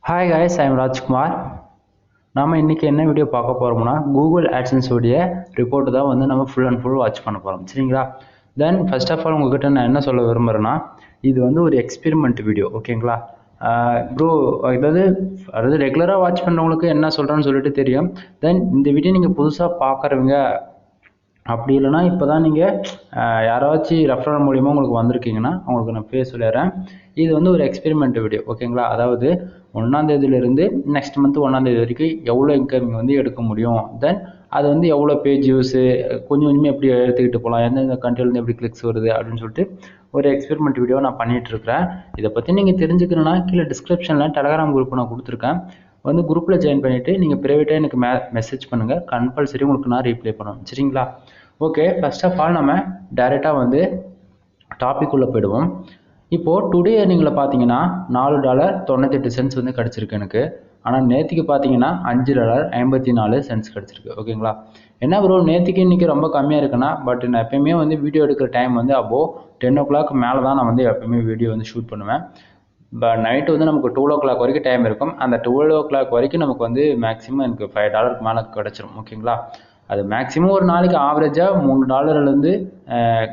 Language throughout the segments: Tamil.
Hi guys, I am Rajkumar. நாம இன்னைக்கு என்ன வீடியோ பார்க்க போறோம்னா Google AdSense உடைய ரிப்போர்ட் தான் வந்து நம்ம ஃபுல் அண்ட் ஃபுல் வாட்ச் பண்ண போறோம். சரிங்களா? தென் ஃபர்ஸ்ட் ஆஃப் ஆல் உங்ககிட்ட நான் என்ன சொல்ல விரும்புறேன்னா இது வந்து ஒரு எக்ஸ்பெரிமெண்ட் வீடியோ, ஓகேங்களா? ப்ரோ அதாவது ரெகுலராக வாட்ச் பண்ணுறவங்களுக்கு என்ன சொல்கிறேன்னு சொல்லிட்டு தெரியும். தென் இந்த வீடியோ நீங்கள் புதுசாக பார்க்குறவங்க அப்படி இல்லைனா இப்போ தான் நீங்கள் யாராச்சும் ரெஃபரல் மூலிமா உங்களுக்கு வந்திருக்கீங்கன்னா உங்களுக்கு நான் பேர் சொல்லிடுறேன். இது வந்து ஒரு எக்ஸ்பெரிமெண்ட் வீடியோ, ஓகேங்களா? அதாவது 1ஆம் தேதியிலிருந்து நெக்ஸ்ட் மந்த் 1ஆம் தேதி வரைக்கும் எவ்வளோ இன்கமிங் வந்து எடுக்க முடியும், தென் அது வந்து எவ்வளோ பேஜ் யூஸு கொஞ்சம் கொஞ்சமாக எப்படி எடுத்துக்கிட்டு போகலாம், எந்தெந்த கண்ட்ரிலேருந்து எப்படி கிளிக்ஸ் வருது அப்படின்னு சொல்லிட்டு ஒரு எக்ஸ்பெரிமெண்ட் வீடியோ நான் பண்ணிகிட்ருக்கிறேன். இதை பற்றி நீங்கள் தெரிஞ்சுக்கணுன்னா கீழே டிஸ்கிரிப்ஷனில் டெலகிராம் குரூப் நான் கொடுத்துருக்கேன். வந்து குரூப்பில் ஜாயின் பண்ணிவிட்டு நீங்கள் ப்ரைவேட்டாக எனக்கு மெசேஜ் பண்ணுங்கள், கம்பல்சரி உங்களுக்கு நான் ரீப்ளை பண்ணுவேன். சரிங்களா? ஓகே, ஃபர்ஸ்ட் ஆஃப் ஆல் நம்ம டைரெக்டாக வந்து டாபிக் உள்ள போயிடுவோம். இப்போது டுடே நீங்கள் பார்த்தீங்கன்னா $4.98 வந்து கிடச்சிருக்கு எனக்கு. ஆனால் நேற்றுக்கு பார்த்தீங்கன்னா $5.54 கிடச்சிருக்கு, ஓகேங்களா? என்ன ப்ரோ நேற்றுக்கு இன்றைக்கி ரொம்ப கம்மியாக இருக்குன்னா, பட் நான் எப்பயுமே வந்து வீடியோ எடுக்கிற டைம் வந்து அபோவ் 10 o'clock மேலே தான் நான் வந்து எப்பயுமே வீடியோ வந்து ஷூட் பண்ணுவேன். நைட்டு வந்து நமக்கு 12 o'clock வரைக்கும் டைம் இருக்கும். அந்த 12 o'clock வரைக்கும் நமக்கு வந்து மேக்ஸிமம் எனக்கு $5 மேலே கிடச்சிரும், ஓகேங்களா? அது மேக்ஸிமம் ஒரு நாளைக்கு ஆவரேஜாக $3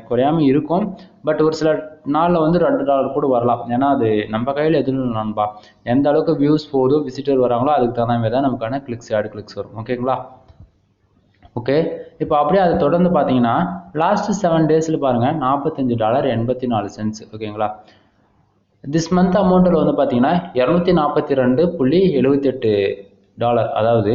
குறையாமல் இருக்கும். பட் ஒரு சில நாளில் வந்து $2 கூட வரலாம். ஏன்னா அது நம்ம கையில் எதுவும் நண்பா, எந்த அளவுக்கு வியூஸ் போகுதோ விசிட்டர் வராங்களோ அதுக்கு தகுந்த மாதிரி தான் நமக்கான ஆட் கிளிக்ஸ் வரும், ஓகேங்களா? ஓகே, இப்போ அப்படியே அதை தொடர்ந்து பார்த்தீங்கன்னா லாஸ்ட் 7 டேஸில் பாருங்கள் $45.84, ஓகேங்களா? திஸ் மந்த் அமௌண்ட்டில் வந்து பார்த்தீங்கன்னா $242.78, அதாவது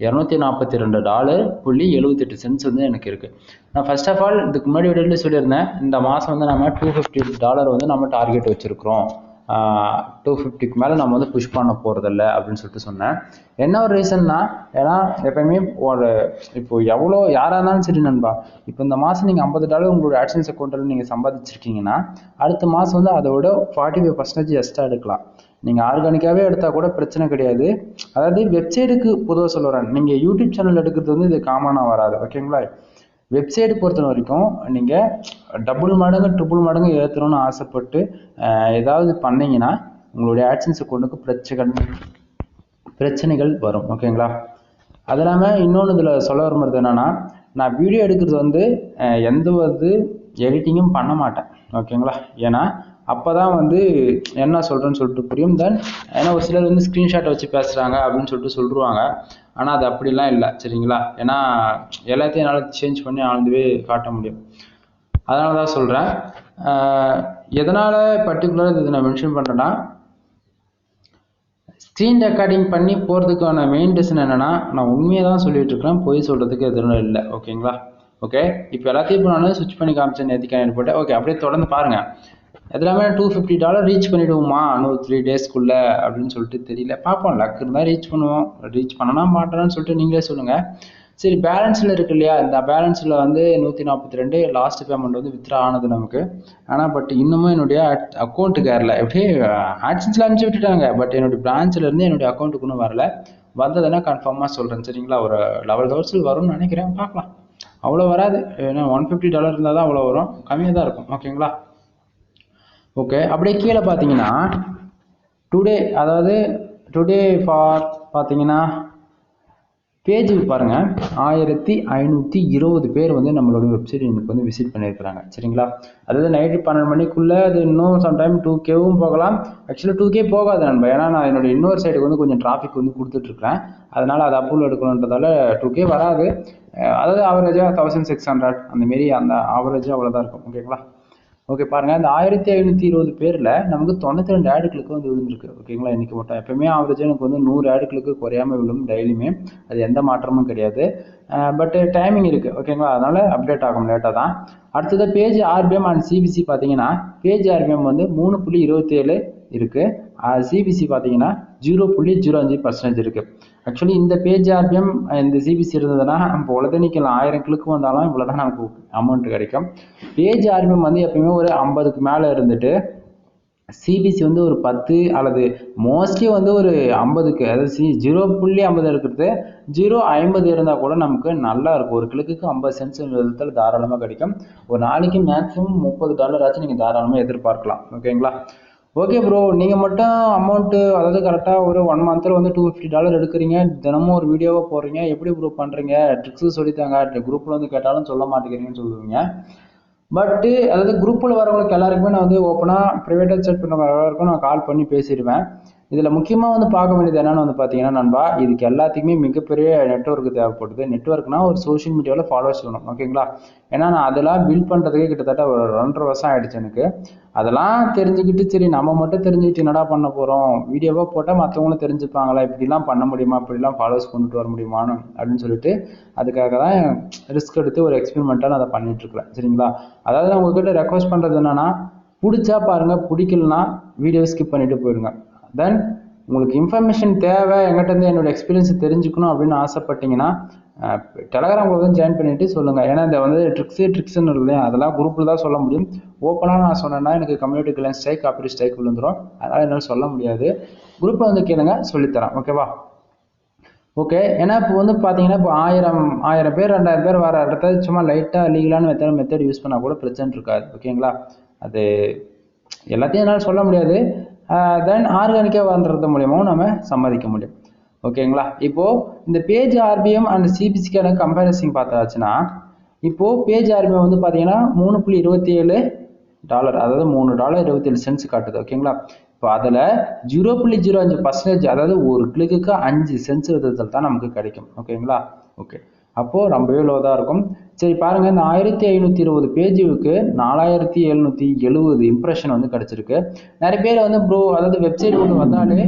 $242.78 வந்து எனக்கு இருக்குது. நான் ஃபர்ஸ்ட் ஆஃப் ஆல் இதுக்கு முன்னாடி வீடியோவில் சொல்லியிருந்தேன், இந்த மாதம் வந்து நம்ம $250 வந்து நம்ம டார்கெட் வச்சுருக்கிறோம். 250க்கு மேலே நம்ம வந்து புஷ் பண்ண போகிறதில்ல அப்படின்னு சொல்லிட்டு சொன்னேன். என்ன ஒரு ரீசன்னா, ஏன்னா எப்பயுமே இப்போ எவ்வளோ யாராக இருந்தாலும் சரி நண்பா, இப்போ இந்த மாதம் நீங்கள் $50 உங்களோட AdSense அக்கௌண்ட்டில் நீங்கள் சம்பாதிச்சிருக்கீங்கன்னா அடுத்த மாதம் வந்து அதோட 45% எக்ஸ்ட்ரா எடுக்கலாம். நீங்கள் ஆர்கானிக்காகவே எடுத்தால் கூட பிரச்சனை கிடையாது. அதாவது வெப்சைட்டுக்கு பொதுவாக சொல்லுறேன், நீங்கள் யூடியூப் சேனல் எடுக்கிறது வந்து இது காமனாக வராது, ஓகேங்களா? வெப்சைட் பொறுத்த வரைக்கும் நீங்கள் டபுள் மடங்கு ட்ரிபிள் மடங்கு ஏற்றணும்னு ஆசைப்பட்டு ஏதாவது பண்ணிங்கன்னா உங்களுடைய AdSense அக்கௌண்ட்டுக்கு பிரச்சனைகள் வரும், ஓகேங்களா? அது இல்லாமல் இன்னொன்று இதில் சொல்ல வரும்போது என்னென்னா, நான் வீடியோ எடுக்கிறது வந்து எந்த ஒரு எடிட்டிங்கும் பண்ண மாட்டேன், ஓகேங்களா? ஏன்னா அப்போ தான் வந்து என்ன சொல்கிறேன்னு சொல்லிட்டு புரியும். தென் ஏன்னா ஒரு சிலர் வந்து ஸ்க்ரீன்ஷாட்டை வச்சு பேசுகிறாங்க அப்படின்னு சொல்லிட்டு சொல்லிடுவாங்க. ஆனால் அது அப்படிலாம் இல்லை, சரிங்களா? ஏன்னா எல்லாத்தையும் என்னால் சேஞ்ச் பண்ணி ஆழ்ந்துவே காட்ட முடியும். அதனால தான் சொல்கிறேன். எதனால் பர்டிகுலராக இதை நான் மென்ஷன் பண்ணுறேன்னா, ஸ்க்ரீன் ரெக்கார்டிங் பண்ணி போகிறதுக்கான மெயின் ரீசன் என்னென்னா, நான் உண்மையை தான் சொல்லிட்டு இருக்கேன், பொய் சொல்கிறதுக்கு எதுவும் இல்லை, ஓகேங்களா? ஓகே, இப்போ எல்லாத்தையும் இப்போ நான் ஸ்விட்ச் பண்ணி காமிச்சேன், நேற்றுக்கு போட்டேன். ஓகே, அப்படியே தொடர்ந்து பாருங்கள். எல்லாமே $250 ரீச் பண்ணிவிடுவோமா இன்னும் 3 டேஸ்க்குள்ளே அப்படின்னு சொல்லிட்டு தெரியல, பார்ப்போம். லக் இருந்தால் ரீச் பண்ணுவோம், ரீச் பண்ணனா மாட்டேன்னு சொல்லிட்டு நீங்களே சொல்லுங்கள். சரி, பேலன்ஸில் இருக்கு இல்லையா, இந்த பேலன்ஸில் வந்து 142 லாஸ்ட் பேமெண்ட் வந்து வித்ரா ஆனது நமக்கு. ஆனால் பட் இன்னமும் என்னுடைய அக்கௌண்ட்டுக்கு வரல. எப்படியே AdSenseல அனுப்பிச்சு விட்டுட்டாங்க, பட் என்னுடைய பிரான்ச்சிலேருந்து என்னுடைய அக்கௌண்ட்டுக்கு இன்னும் வரல. வந்ததுன்னா கன்ஃபார்மாக சொல்கிறேன், சரிங்களா? ஒரு 11 ஹவர்ஸில் வரும்னு நினைக்கிறேன், பார்க்கலாம். அவ்வளோ வராது, ஏன்னா $150 இருந்தால் தான் அவ்வளோ வரும், கம்மியாக தான் இருக்கும், ஓகேங்களா? ஓகே, அப்படியே கீழே பார்த்தீங்கன்னா டுடே ஃபார் பார்த்தீங்கன்னா பேஜுக்கு பாருங்கள், 1520 பேர் வந்து நம்மளோட வெப்சைட் எனக்கு வந்து விசிட் பண்ணியிருக்கிறாங்க, சரிங்களா? அதாவது நைட்டு 12 மணிக்குள்ளே அது இன்னும் சம்டைம் 2Kவும் போகலாம். ஆக்சுவலி 2K போகாது நண்பா, ஏன்னா நான் என்னோட இன்னொரு சைடுக்கு வந்து கொஞ்சம் டிராஃபிக் வந்து கொடுத்துட்ருக்கேன். அதனால் அதை அப்ரூவல் எடுக்கணுன்றதால 2K வராது. அதாவது ஆவரேஜாக 1600 அந்தமாரி, அந்த ஆவரேஜாக அவ்வளோதான் இருக்கும், ஓகேங்களா? ஓகே, பாருங்கள், இந்த 1520 பேரில் நமக்கு 92 ஆட் கிளிக்கு வந்து விழுந்திருக்கு, ஓகேங்களா? இன்றைக்கி மட்டும். எப்போயுமே ஆவரேஜாக எனக்கு வந்து 100 ஆட் கிளிக்கு குறையாமல் விழும் டெய்லியுமே, அது எந்த மாற்றமும் கிடையாது. பட் டைமிங் இருக்குது, ஓகேங்களா? அதனால் அப்டேட் ஆகும் லேட்டாக தான். அடுத்தது பேஜ் RPM அண்ட் CPC பார்த்தீங்கன்னா, பேஜ் RPM வந்து 3.27 இருக்குது. CPC பார்த்தீங்கன்னா 0.05% இருக்குது. ஆக்சுவலி இந்த பேஜ் RPM இந்த CPC இருந்ததுன்னா நம்ம உலகனிக்கு 1000 கிளிக்கு வந்தாலும் இவ்வளோ தான் நமக்கு அமௌண்ட் கிடைக்கும். பேஜ் RPM வந்து எப்பயுமே ஒரு 50க்கு மேலே இருந்துட்டு CPC வந்து ஒரு 10 அல்லது மோஸ்ட்லி வந்து ஒரு 50க்கு, அதாவது 0.50 இருக்கிறது 0.50 இருந்தால் கூட நமக்கு நல்லா இருக்கும். ஒரு கிளிக்கு 50 சென்ட்ஸ் விதத்தில் தாராளமாக கிடைக்கும். ஒரு நாளைக்கு மேக்ஸிமம் $30 ஆச்சு நீங்கள் தாராளமாக எதிர்பார்க்கலாம், ஓகேங்களா? ஓகே ப்ரோ, நீங்கள் மட்டும் அமௌண்ட்டு அதாவது கரெக்டாக ஒரு 1 மந்த்தில் வந்து $250 எடுக்கிறீங்க, தினமும் ஒரு வீடியோவாக போடுறீங்க, எப்படி ப்ரோ பண்ணுறீங்க, ட்ரிக்ஸு சொல்லித்தாங்க, குரூப்பில் வந்து கேட்டாலும் சொல்ல மாட்டேங்கிறீங்கன்னு சொல்லுவீங்க. பட்டு அதாவது குரூப்பில் வரவங்களுக்கு எல்லாருக்குமே நான் வந்து ஓப்பனாக ப்ரைவேட்டாக செட் பண்ண எல்லாருக்கும் நான் கால் பண்ணி பேசிடுவேன். இதில் முக்கியமாக வந்து பார்க்க வேண்டியது என்னென்னு வந்து பார்த்தீங்கன்னா நண்பா, இதுக்கு எல்லாத்துக்குமே மிகப்பெரிய நெட்வொர்க் தேவைப்படுது. நெட்வொர்க்னா ஒரு சோஷியல் மீடியாவில் ஃபாலோவர்ஸ் வேணும், ஓகேங்களா? ஏன்னா நான் அதெல்லாம் பில்ட் பண்ணுறதுக்கே கிட்டத்தட்ட ஒரு 2.5 வருஷம் ஆகிடுச்சு எனக்கு. அதெல்லாம் தெரிஞ்சுக்கிட்டு சரி நம்ம மட்டும் தெரிஞ்சுக்கிட்டு என்னடா பண்ண போகிறோம், வீடியோவாக போட்டால் மற்றவங்களும் தெரிஞ்சுப்பாங்களா, இப்படிலாம் பண்ண முடியுமா, இப்படிலாம் ஃபாலோவர்ஸ் கொண்டுட்டு வர முடியுமான்னு அப்படின்னு சொல்லிட்டு அதுக்காக தான் ரிஸ்க் எடுத்து ஒரு எக்ஸ்பெரிமெண்ட்டாக நான் அதை பண்ணிகிட்ருக்கிறேன். சரிங்களா? அதாவது நான் உங்ககிட்ட ரெக்வஸ்ட் பண்ணுறது என்னென்னா, பிடிச்சா பாருங்கள், பிடிக்கலனா வீடியோ ஸ்கிப் பண்ணிவிட்டு போயிடுங்க. தென் உங்களுக்கு இன்ஃபர்மேஷன் தேவை, எங்கிட்டேருந்து என்னோட எக்ஸ்பீரியன்ஸ் தெரிஞ்சுக்கணும் அப்படின்னு ஆசைப்பட்டீங்கன்னா டெலகிராம் குரூப் ஜாயின் பண்ணிவிட்டு சொல்லுங்கள். ஏன்னா இந்த வந்து ட்ரிக்ஸ்ன்னு இல்லையா, அதெல்லாம் குரூப்பில் தான் சொல்ல முடியும். ஓப்பனாக நான் சொன்னேன்னா எனக்கு community guideline strike, copy strike விழுந்துடும். அதனால் என்னால் சொல்ல முடியாது. குரூப்பில் வந்து கேளுங்க, சொல்லித்தரேன். ஓகேவா? ஓகே. ஏன்னா இப்போ வந்து பார்த்தீங்கன்னா இப்போ 1000 பேர் 2000 பேர் வர இடத்துல சும்மா லைட்டாக லீகலான மெத்தட் யூஸ் பண்ணால் கூட பிரச்சனை இருக்காது. ஓகேங்களா? அது எல்லாத்தையும் என்னால் சொல்ல முடியாது. தென் ஆர்கானிக்காக வந்துறது மூலியமாகவும் நம்ம சம்பாதிக்க முடியும். ஓகேங்களா? இப்போது இந்த பேஜ் ஆர்பிஎம் அண்ட் சிபிசிக்கான கம்பேரிசன் பார்த்தாச்சுன்னா, இப்போது பேஜ் ஆர்பிஎம் வந்து பார்த்தீங்கன்னா $3.27, அதாவது $3.27 காட்டுது. ஓகேங்களா? இப்போ அதில் 0.05% அதாவது ஒரு கிளிக்கு 5 சென்ட்ஸ் விதத்தில் தான் நமக்கு கிடைக்கும். ஓகேங்களா? ஓகே, அப்போது ரொம்பவே லோ தான் இருக்கும். சரி பாருங்கள், இந்த 1520 பேஜுக்கு 4770 இம்ப்ரெஷன் வந்து கிடச்சிருக்கு. நிறைய பேர் வந்து ப்ரோ அதாவது வெப்சைட் ஒன்று வந்தாலே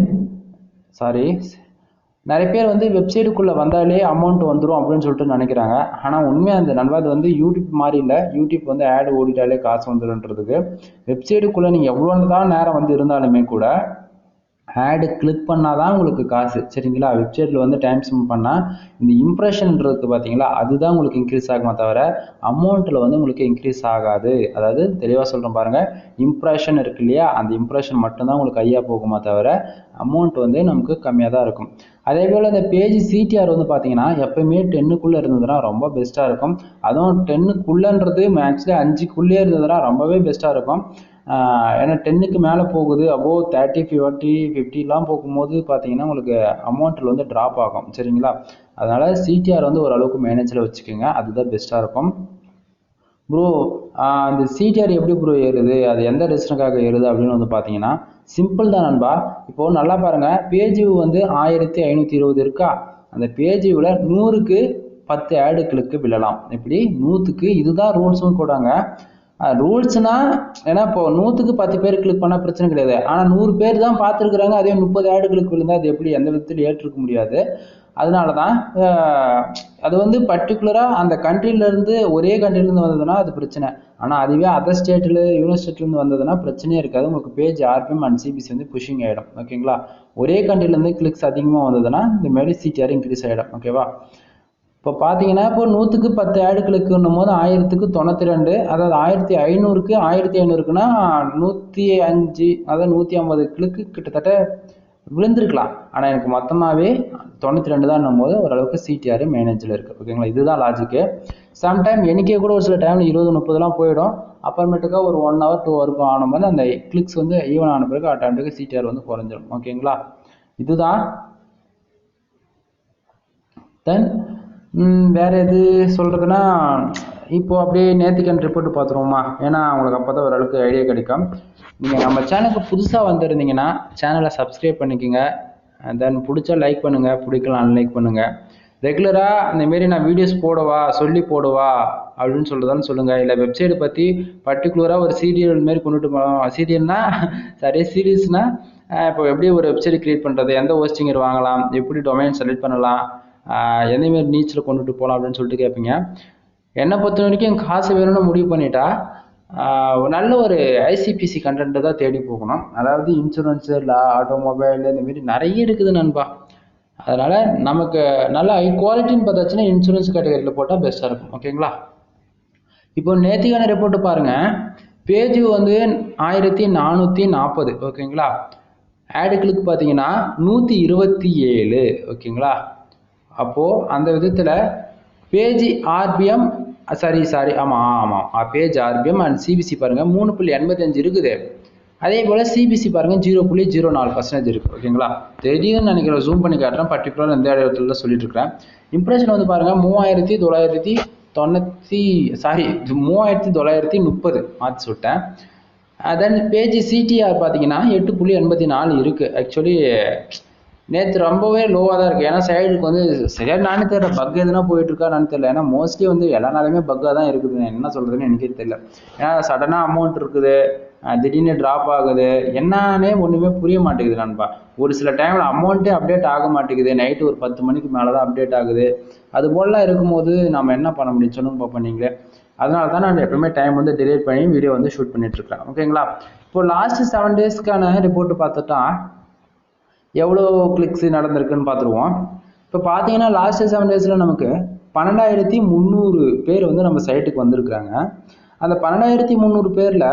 நிறைய பேர் வந்து வெப்சைட்டுக்குள்ளே வந்தாலே அமௌண்ட் வந்துடும் அப்படின்னு சொல்லிட்டு நினைக்கிறாங்க. ஆனால் உண்மையாக அந்த நண்பா அது வந்து யூடியூப் மாதிரி இல்லை. யூடியூப் வந்து ஆடு ஓடிட்டாலே காசு வந்துடுன்றதுக்கு வெப்சைட்டுக்குள்ளே நீங்கள் எவ்வளோ தான் நேரம் வந்து இருந்தாலுமே கூட ஆடு கிளிக் பண்ணால் தான் உங்களுக்கு காசு. சரிங்களா? வெப்சைட்டில் வந்து டைம் ஸ்பெண்ட் பண்ணால் இந்த இம்ப்ரெஷன்ன்றது பார்த்தீங்களா, அதுதான் உங்களுக்கு இன்க்ரீஸ் ஆகுமா தவிர அமௌண்ட்டில் வந்து உங்களுக்கு இன்க்ரீஸ் ஆகாது. அதாவது தெளிவாக சொல்கிறேன் பாருங்கள், இம்ப்ரெஷன் இருக்கு இல்லையா, அந்த இம்ப்ரெஷன் மட்டும்தான் உங்களுக்கு கையாக போகுமா தவிர அமௌண்ட் வந்து நமக்கு கம்மியாக தான் இருக்கும். அதே போல் இந்த பேஜ் சிடிஆர் வந்து பார்த்தீங்கன்னா எப்போயுமே 10க்குள்ளே இருந்ததுன்னா ரொம்ப பெஸ்ட்டாக இருக்கும். அதுவும் 10க்குள்ளன்றது ஆக்சுவலி 5க்குள்ளே இருந்ததுன்னா ரொம்பவே பெஸ்ட்டாக இருக்கும். ஏன்னா 10க்கு மேலே போகுது, அபோவ் 30 40 50லாம் போகும்போது பார்த்தீங்கன்னா உங்களுக்கு அமௌண்ட்டில் வந்து ட்ராப் ஆகும். சரிங்களா? அதனால் சிடிஆர் வந்து ஓரளவுக்கு மேனேஜில் வச்சுக்கோங்க, அதுதான் பெஸ்ட்டாக இருக்கும். ப்ரோ இந்த சிடிஆர் எப்படி ப்ரோ ஏறுது, அது எந்த ரீசனுக்காக ஏறுது அப்படின்னு வந்து பார்த்தீங்கன்னா சிம்பிள் தான் நண்பா. இப்போது நல்லா பாருங்கள், பேஜ் வந்து 1520 இருக்கா, அந்த பேஜ் விட 100க்கு 10 ஆடு கிளிக்கு விழலாம். இப்படி 100க்கு இதுதான் ரூல்ஸும் கூடாங்க. ரூல்ஸ்னா ஏன்னா இப்போ 100க்கு 10 பேர் கிளிக் பண்ணால் பிரச்சனை கிடையாது. ஆனால் 100 பேர் தான் பார்த்துருக்குறாங்க, அதே 30 ஆடு கிளிக் விழுந்தால் அது எப்படி எந்த விதத்தில் ஏற்றிருக்க முடியாது. அதனால தான் அது வந்து பர்டிகுலராக அந்த கண்ட்ரிலேருந்து ஒரே கண்ட்ரிலேருந்து வந்ததுன்னா அது பிரச்சனை. ஆனால் அதுவே அதர் ஸ்டேட்டில் யூனிவர்சிட்டிலேருந்து வந்ததுன்னா பிரச்சனையே இருக்காது. உங்களுக்கு பேஜ் ஆர்பிஎம் அண்ட் சிபிசி வந்து புஷிங் ஆகிடும். ஓகேங்களா? ஒரே கண்ட்ரிலேருந்து கிளிக்ஸ் அதிகமாக வந்ததுன்னா இந்த மாதிரி சிடிஆர் இன்க்ரீஸ் ஆகிடும். ஓகேவா? இப்போ பார்த்தீங்கன்னா இப்போ 100க்கு 10 ஆடு கிளிக்குன்னும் போது 1000க்கு 92, அதாவது 1500க்கு 1500க்குன்னா 105, அதாவது 150 கிளிக்கு கிட்டத்தட்ட விழுந்திருக்கலாம். ஆனால் எனக்கு மொத்தமாகவே 92 தான் போது ஓரளவுக்கு சிடிஆர் மேனேஜில் இருக்குது. ஓகேங்களா? இதுதான் லாஜிக்கு. சம்டைம் எனக்கே கூட ஒரு சில டைமில் 20-30லாம் போயிடும். அப்புறமேட்டுக்கா ஒரு 1 hour 2 hour ஆனும்போது அந்த கிளிக்ஸ் வந்து ஈவன் ஆன பிறகு ஆட்டோமேட்டிக்காக சிடிஆர் வந்து குறைஞ்சிடும். ஓகேங்களா? இதுதான். தென் வேறு எது சொல்கிறதுனா, இப்போது அப்படியே நேற்றுக்கான ரிப்போர்ட் பார்த்துருவோமா, ஏன்னா உங்களுக்கு அப்போ தான் ஓரளவுக்கு ஐடியா கிடைக்கும். நீங்கள் நம்ம சேனலுக்கு புதுசாக வந்துருந்தீங்கன்னா சேனலை சப்ஸ்கிரைப் பண்ணிக்கோங்க. தென் பிடிச்சா லைக் பண்ணுங்கள், பிடிக்கலாம் அன்லைக் பண்ணுங்கள். ரெகுலராக இந்தமாரி நான் வீடியோஸ் போடவா சொல்லி போடுவா அப்படின்னு சொல்கிறதாலும் சொல்லுங்கள். இல்லை வெப்சைட்டை பற்றி பர்டிகுலராக ஒரு சீரியல் மாரி கொண்டுட்டு போகலாம். சீரீஸ்னால் இப்போ எப்படி ஒரு வெப்சைட் க்ரியேட் பண்ணுறது, எந்த ஹோஸ்டிங்கர் வாங்கலாம், எப்படி டொமைன் செலக்ட் பண்ணலாம், எந்தமாரி நீச்சில் கொண்டுட்டு போகலாம் அப்படின்னு சொல்லிட்டு கேட்பீங்க. என்னை பொறுத்த வரைக்கும் காசு வேணும்னு முடிவு பண்ணிட்டா நல்ல ஒரு ஐசிபிசி கண்டென்ட்டை தான் தேடி போகணும். அதாவது இன்சூரன்ஸு, ஆட்டோமொபைல், இந்தமாரி நிறைய இருக்குது நண்பா. அதனால் நமக்கு நல்ல ஹை குவாலிட்டின்னு பார்த்தாச்சுன்னா இன்சூரன்ஸ் கேட்டகரியில் போட்டால் பெஸ்ட்டாக இருக்கும். ஓகேங்களா? இப்போ நேற்றுக்கான ரிப்போர்ட்டு பாருங்கள், பேஜ் வந்து 1440. ஓகேங்களா? ஆடு கிளிக் பார்த்தீங்கன்னா 127. ஓகேங்களா? அப்போது அந்த விதத்தில் பேஜ் ஆர்பிஎம் ஆமாம் பேஜ் ஆர்பிஎம் அண்ட் சிபிசி பாருங்கள் 3.85 இருக்குது. அதே போல் சிபிசி பாருங்கள் 0.04% இருக்குது. ஓகேங்களா, தெரியும்னு நினைக்கிறேன், ஜூம் பண்ணி காட்டுறேன், பர்டிகுலர் எந்த இடத்துல சொல்லிட்டு இருக்கிறேன். இம்ப்ரெஷன் வந்து பாருங்கள் 3930 மாற்றி சொல்லிட்டேன். தென் பேஜ் சிடிஆர் பார்த்தீங்கன்னா 8.84 இருக்குது. ஆக்சுவலி நேற்று ரொம்பவே லோவாக தான் இருக்குது. ஏன்னா சைடுக்கு வந்து சரியாக நானே தெரியல, பக் எதுனா போயிட்டு இருக்கா நான் தெரியல. ஏன்னா மோஸ்ட்லி வந்து எல்லா நாளுமே பக்காக தான் இருக்குது. என்ன சொல்கிறதுன்னு எனக்கே தெரியல. ஏன்னா சடனாக அமௌண்ட் இருக்குது, திடீர்னு ட்ராப் ஆகுது, என்னன்னே ஒன்றுமே புரிய மாட்டேங்குது நண்பா. ஒரு சில டைமில் அமௌண்ட்டே அப்டேட் ஆக மாட்டேங்குது, நைட்டு ஒரு 10 மணிக்கு மேலே தான் அப்டேட் ஆகுது. அது போலலாம் இருக்கும்போது நம்ம என்ன பண்ண முடியும் சொல்லுங்க பார்ப்போம் நீங்களே. அதனால தான் நான் எப்பவுமே டைம் வந்து டிலேட் பண்ணி வீடியோ வந்து ஷூட் பண்ணிட்டுருக்கேன். ஓகேங்களா, இப்போ லாஸ்ட் 7 டேஸ்க்கான ரிப்போர்ட் பார்த்துட்டா எவ்வளோ கிளிக்ஸ் நடந்திருக்குன்னு பார்த்துருவோம். இப்போ பார்த்தீங்கன்னா லாஸ்ட் 7 டேஸில் நமக்கு 12,300 பேர் வந்து நம்ம சைட்டுக்கு வந்திருக்கிறாங்க. அந்த 12,300 பேரில்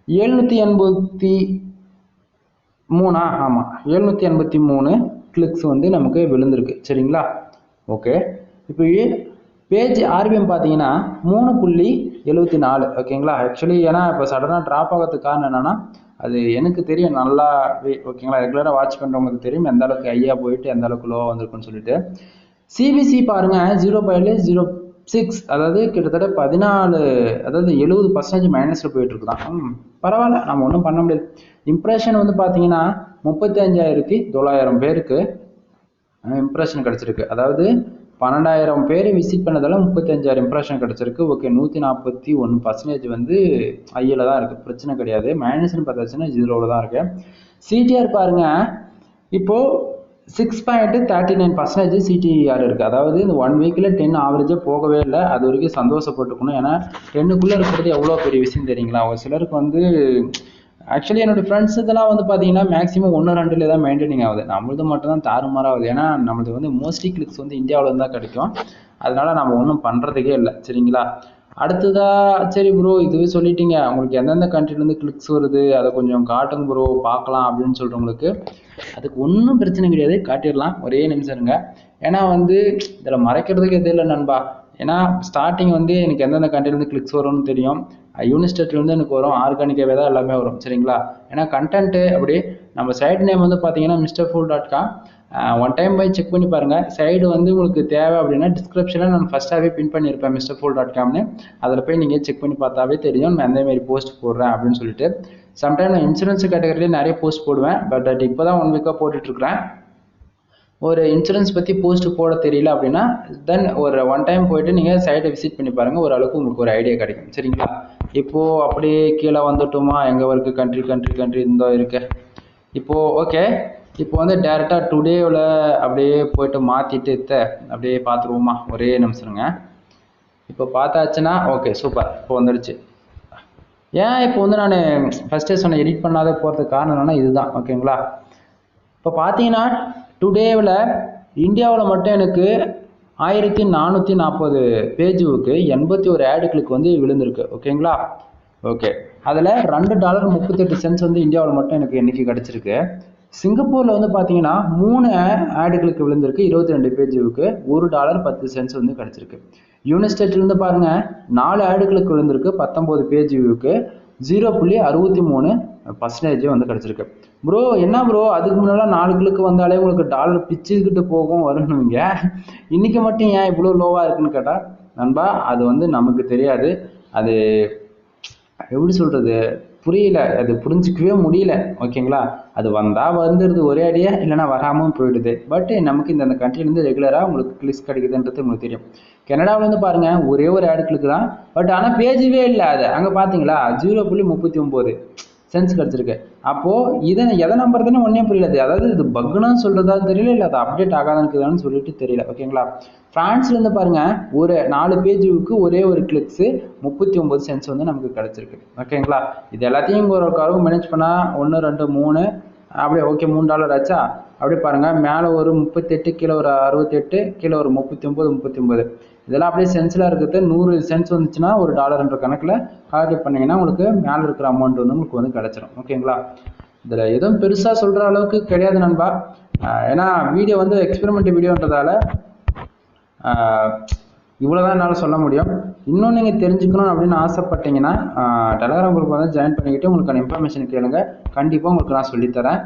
783 ஆமாம் 783 கிளிக்ஸ் வந்து நமக்கு விழுந்திருக்கு. சரிங்களா, ஓகே. இப்போ பேஜ் ஆர்பிஎம் பார்த்தீங்கன்னா 3.74. ஓகேங்களா, ஆக்சுவலி ஏன்னா இப்போ சடனாக ட்ராப் ஆகிறதுக்கு காரணம் என்னென்னா அது எனக்கு தெரியும் நல்லா. ஓகேங்களா, ரெகுலராக வாட்ச் பண்ணுறவங்களுக்கு தெரியும் எந்த அளவுக்கு ஹையாக போயிட்டு எந்த அளவுக்கு லோவாக வந்திருக்குன்னு சொல்லிட்டு. சிபிசி பாருங்க 0.06, அதாவது கிட்டத்தட்ட 14, அதாவது 70% மைனஸில் போயிட்டு இருக்குதான். பரவாயில்ல, நம்ம ஒன்றும் பண்ண முடியாது. இம்ப்ரெஷன் வந்து பார்த்தீங்கன்னா 35,900 பேருக்கு இம்ப்ரெஷன் கிடச்சிருக்கு. அதாவது 12,000 பேர் விசிட் பண்ணதால 35,000 இம்ப்ரெஷன் கிடச்சிருக்கு. ஓகே, 141% வந்து ஐயில் தான் இருக்குது, பிரச்சனை கிடையாது. மைனஸ்னு பார்த்தாச்சுன்னா 0வில் தான் இருக்குது. சிடிஆர் பாருங்க இப்போது 6.39% சிடிஆர் இருக்குது. அதாவது இந்த 1 வீக்கில் 10 ஆவரேஜாக போகவே இல்லை. அது வரைக்கும் சந்தோஷப்பட்டுக்கணும். ஏன்னா 10க்குள்ளே இருக்கிறது எவ்வளோ பெரிய விஷயம் தெரியுங்களா. ஒரு சிலருக்கு வந்து ஆக்சுவலி என்னோடய ஃப்ரெண்ட்ஸ் இதெல்லாம் வந்து பார்த்தீங்கன்னா மேக்ஸிமம் 1-2 தான் மெயின்டைனிங் ஆகுது. நம்மளது மட்டும் தான் தாறுமாறாகுது. ஏன்னா நம்மளது வந்து மோஸ்ட்லி கிளிக்ஸ் வந்து இந்தியாவில் தான் கிடைக்கும். அதனால நம்ம ஒன்றும் பண்ணுறதுக்கே இல்லை. சரிங்களா, அடுத்ததா சரி ப்ரோ இதுவே சொல்லிட்டீங்க, உங்களுக்கு எந்தெந்த கண்ட்ரிலேருந்து கிளிக்ஸ் வருது அதை கொஞ்சம் காட்டுங்க ப்ரோ பார்க்கலாம் அப்படின்னு சொல்கிறவங்களுக்கு அதுக்கு ஒன்றும் பிரச்சனை கிடையாது, காட்டிடலாம். ஒரே நிமிஷம் இருங்க. ஏன்னா வந்து இதில் மறைக்கிறதுக்கு எது இல்லை நண்பா. ஏன்னா ஸ்டார்டிங் வந்து எனக்கு எந்தெந்த கண்ட்ரிலேருந்து கிளிக்ஸ் வரும்னு தெரியும். யூனிஸ்டேட்லேருந்து எனக்கு வரும், ஆர்கானிக்காகவே தான் எல்லாமே வரும். சரிங்களா, ஏன்னா கண்டென்ட்டு அப்படி நம்ம சைட் நேம் வந்து பார்த்தீங்கன்னா mrfool.com. ஒன் டைம் போய் செக் பண்ணி பாருங்கள். சைடு வந்து உங்களுக்கு தேவை அப்படின்னா டிஸ்கிரிப்ஷனில் நான் ஃபஸ்ட்டாகவே பின் பண்ணியிருப்பேன் mrfool.comனு. அதில் போய் நீங்கள் செக் பண்ணி பார்த்தாவே தெரியும் நான் எந்தமாரி போஸ்ட் போடுறேன் அப்படின்னு சொல்லிட்டு. சம்டைம் நான் இன்சூரன்ஸ் கேட்டகரியிலே நிறைய போஸ்ட் போடுவேன். பட் அது இப்போ தான் 1 வீக்காக போட்டுட்ருக்கிறேன். ஒரு இன்சூரன்ஸ் பற்றி போஸ்ட் போட தெரியல அப்படின்னா தென் ஒரு 1 டைம் போயிட்டு நீங்கள் சைட்டை விசிட் பண்ணி பாருங்கள், ஓரளவுக்கு உங்களுக்கு ஒரு ஐடியா கிடைக்கும். சரிங்களா, இப்போது அப்படியே கீழே வந்துட்டோமா, எங்கே வரைக்கு கண்ட்ரி இந்த இருக்கு. இப்போது ஓகே, இப்போ வந்து டேரெக்டாக டுடேவில் அப்படியே போயிட்டு மாற்றிட்டு அப்படியே பார்த்துருவோமா. ஒரே நிமிஷங்க. இப்போ பார்த்தாச்சுன்னா ஓகே சூப்பர், இப்போ வந்துடுச்சு. ஏன் இப்போ வந்து நான் ஃபஸ்ட்டே சொன்ன எடிட் பண்ணாத போகிறதுக்கு காரணம் என்னன்னா இதுதான். ஓகேங்களா, இப்போ பார்த்தீங்கன்னா டுடேவில் இந்தியாவில் மட்டும் எனக்கு 1440 பேஜுக்கு 81 ஆடு கிளிக் வந்து விழுந்திருக்கு. ஓகேங்களா, ஓகே. அதில் $2.38 வந்து இந்தியாவில் மட்டும் எனக்கு இன்னைக்கு கிடச்சிருக்கு. சிங்கப்பூரில் வந்து பார்த்தீங்கன்னா 3 ஆடு கிளிக் விழுந்திருக்கு 22 பேஜுக்கு, $1.10 வந்து கிடச்சிருக்கு. யூனிஸ்டேட்லேருந்து பாருங்கள் 4 ஆடு கிளிக் விழுந்திருக்கு 19 பேஜுக்கு, 0.63% வந்து கிடச்சிருக்கு. ப்ரோ என்ன ப்ரோ அதுக்கு முன்னெல்லாம் 4 கிளிக்கு வந்தாலே உங்களுக்கு டாலர் பிச்சுக்கிட்டு போகும் வரணுங்க, இன்னைக்கு மட்டும் ஏன் இவ்வளோ லோவாக இருக்குன்னு கேட்டால் நண்பா அது வந்து நமக்கு தெரியாது. அது எப்படி சொல்கிறது புரியல, அது புரிஞ்சிக்கவே முடியல. ஓகேங்களா, அது வந்தால் வந்துடுது ஒரே அடியாக, இல்லைனா வராமல் போயிடுது. பட் நமக்கு இந்த கண்ட்ரிலேருந்து ரெகுலராக உங்களுக்கு கிளிக்ஸ் கிடைக்குதுன்றது உங்களுக்கு தெரியும். கனடாவில் வந்து பாருங்கள் ஒரே ஒரு ஆடு கிளிக் தான், பட் ஆனால் பேஜுவே இல்லை. அது அங்கே பார்த்தீங்களா 0.39 கிடச்சிருக்கு. அப்போது இதை எதை நம்புறதுன்னு ஒன்றே புரியல. அதாவது இது பக்குன்னு சொல்கிறதா தெரியல, இல்லை அது அப்டேட் ஆகாதுன்னு சொல்லிட்டு தெரியல. ஓகேங்களா, ஃப்ரான்ஸ்லேருந்து பாருங்கள் ஒரு 4 பேஜுக்கு ஒரே ஒரு கிளிக்ஸு 39 வந்து நமக்கு கிடச்சிருக்கு. ஓகேங்களா, இது எல்லாத்தையும் ஒரு கருவு மேனேஜ் பண்ணால் 1 2 3 அப்படியே ஓகே $3 ஆச்சா. அப்படியே பாருங்கள் மேலே ஒரு 38, கீழே ஒரு 68, கீழே ஒரு 39 இதெல்லாம் அப்படியே சென்ஸில் இருக்கிறது 100 சென்ஸ் வந்துச்சுன்னா ஒரு $1 கணக்கில் கால்குலேட் பண்ணிங்கன்னா உங்களுக்கு மேலே இருக்கிற அமௌண்ட் வந்து உங்களுக்கு வந்து கிடச்சிரும். ஓகேங்களா, இதில் எதுவும் பெருசாக சொல்கிற அளவுக்கு கிடையாது நண்பா. ஏன்னா வீடியோ வந்து எக்ஸ்பெரிமெண்ட் வீடியோன்றதால இவ்வளோதான் என்னால் சொல்ல முடியும். இன்னும் நீங்கள் தெரிஞ்சுக்கணும் அப்படின்னு ஆசைப்பட்டீங்கன்னா டெலகிராம் குரூப் வந்து ஜாயின் பண்ணிக்கிட்டு உங்களுக்கான இன்ஃபர்மேஷன் கேளுங்க. கண்டிப்பாக உங்களுக்கு நான் சொல்லித்தரேன்.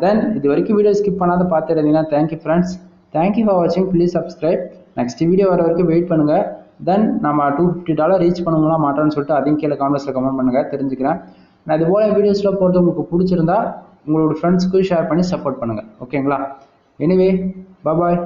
தென் இது வரைக்கும் வீடியோ ஸ்கிப் பண்ணாத பார்த்துட்டு இருந்தீங்கன்னா தேங்க்யூ ஃப்ரெண்ட்ஸ். தேங்க்யூ ஃபார் வாட்சிங். Please subscribe. நெக்ஸ்ட் வீடியோ வர வரைக்கும் வெயிட் பண்ணுங்கள். தென் நம்ம $250 ரீச் பண்ணுங்களா மாட்டோம்னு சொல்லிட்டு அதையும் கீழே காமெண்ட்ஸில் கமெண்ட் பண்ணுங்கள், தெரிஞ்சுக்கிறேன். நான் இது போல் வீடியோஸில் போகிறது உங்களுக்கு பிடிச்சிருந்தா உங்களோட ஃப்ரெண்ட்ஸ்க்கு ஷேர் பண்ணி சப்போர்ட் பண்ணுங்கள். ஓகேங்களா? எனிவே பாய்.